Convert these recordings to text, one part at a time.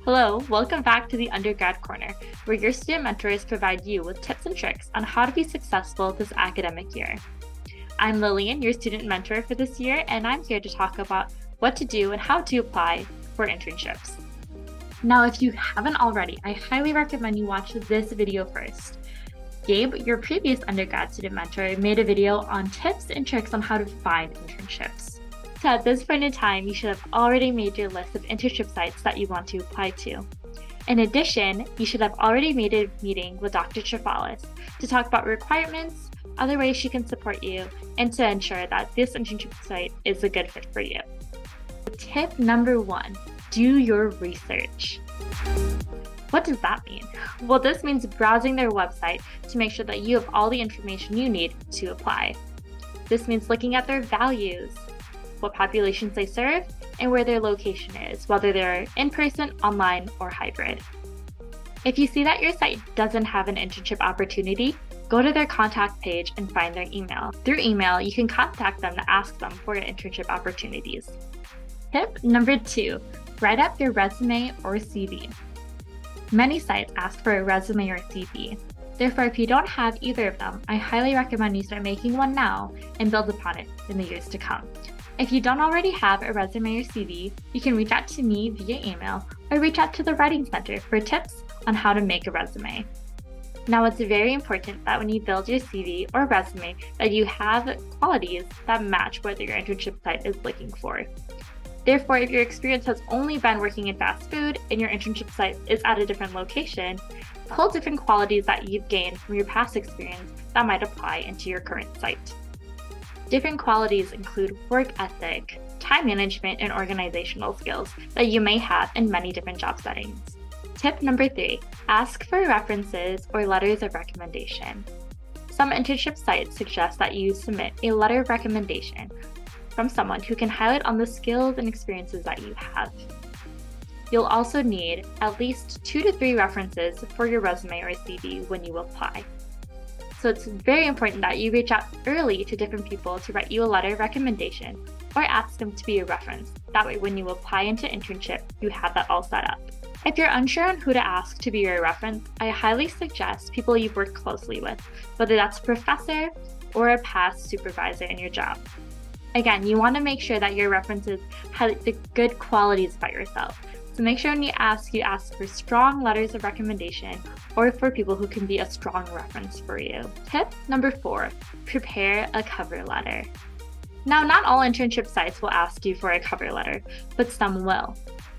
Hello, welcome back to the Undergrad Corner, where your student mentors provide you with tips and tricks on how to be successful this academic year. I'm Lillian, your student mentor for this year, and I'm here to talk about what to do and how to apply for internships. Now, if you haven't already, I highly recommend you watch this video first. Gabe, your previous undergrad student mentor, made a video on tips and tricks on how to find internships. So at this point in time, you should have already made your list of internship sites that you want to apply to. In addition, you should have already made a meeting with Dr. Trefalis to talk about requirements, other ways she can support you, and to ensure that this internship site is a good fit for you. Tip number 1, do your research. What does that mean? Well, this means browsing their website to make sure that you have all the information you need to apply. This means looking at their values, what populations they serve, and where their location is, whether they're in person, online, or hybrid. If you see that your site doesn't have an internship opportunity, go to their contact page and find their email. Through email, you can contact them to ask them for internship opportunities. Tip number 2, write up your resume or CV. Many sites ask for a resume or CV. Therefore, if you don't have either of them, I highly recommend you start making one now and build upon it in the years to come. If you don't already have a resume or CV, you can reach out to me via email or reach out to the Writing Center for tips on how to make a resume. Now, it's very important that when you build your CV or resume that you have qualities that match what your internship site is looking for. Therefore, if your experience has only been working in fast food and your internship site is at a different location, pull different qualities that you've gained from your past experience that might apply into your current site. Different qualities include work ethic, time management, and organizational skills that you may have in many different job settings. Tip number 3, ask for references or letters of recommendation. Some internship sites suggest that you submit a letter of recommendation from someone who can highlight on the skills and experiences that you have. You'll also need at least 2 to 3 references for your resume or CV when you apply. So it's very important that you reach out early to different people to write you a letter of recommendation or ask them to be a reference. That way, when you apply into internship, you have that all set up. If you're unsure on who to ask to be your reference, I highly suggest people you've worked closely with, whether that's a professor or a past supervisor in your job. Again, you want to make sure that your references have the good qualities about yourself. So make sure when you ask for strong letters of recommendation or for people who can be a strong reference for you. Tip number 4, prepare a cover letter. Now, not all internship sites will ask you for a cover letter, but some will.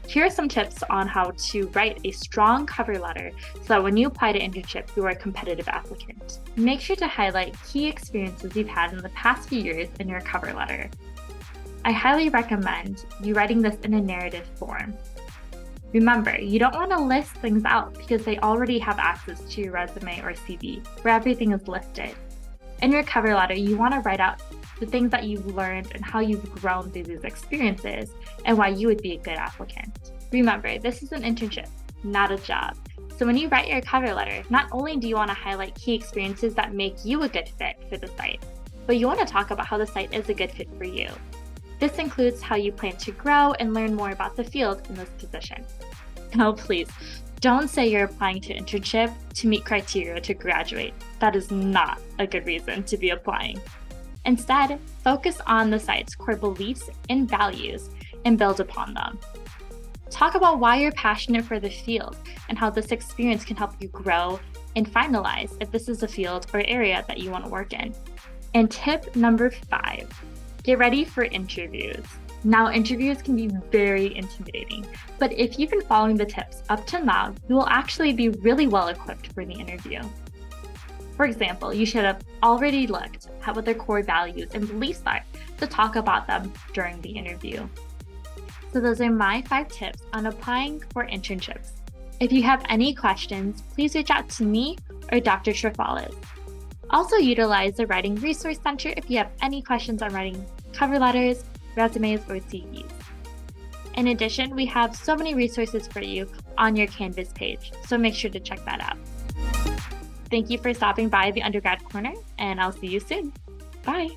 Here are some tips on how to write a strong cover letter so that when you apply to internship, you are a competitive applicant. Make sure to highlight key experiences you've had in the past few years in your cover letter. I highly recommend you writing this in a narrative form. Remember, you don't want to list things out because they already have access to your resume or CV, where everything is listed. In your cover letter, you want to write out the things that you've learned and how you've grown through these experiences and why you would be a good applicant. Remember, this is an internship, not a job. So when you write your cover letter, not only do you want to highlight key experiences that make you a good fit for the site, but you want to talk about how the site is a good fit for you. This includes how you plan to grow and learn more about the field in this position. Now, please, don't say you're applying to internship to meet criteria to graduate. That is not a good reason to be applying. Instead, focus on the site's core beliefs and values and build upon them. Talk about why you're passionate for the field and how this experience can help you grow and finalize if this is a field or area that you want to work in. And tip number 5, get ready for interviews. Now, interviews can be very intimidating, but if you've been following the tips up to now, you will actually be really well equipped for the interview. For example, you should have already looked at what their core values and beliefs are to talk about them during the interview. So those are my 5 tips on applying for internships. If you have any questions, please reach out to me or Dr. Trefalis. Also utilize the Writing Resource Center if you have any questions on writing cover letters, resumes, or CVs. In addition, we have so many resources for you on your Canvas page, so make sure to check that out. Thank you for stopping by the Undergrad Corner, and I'll see you soon. Bye.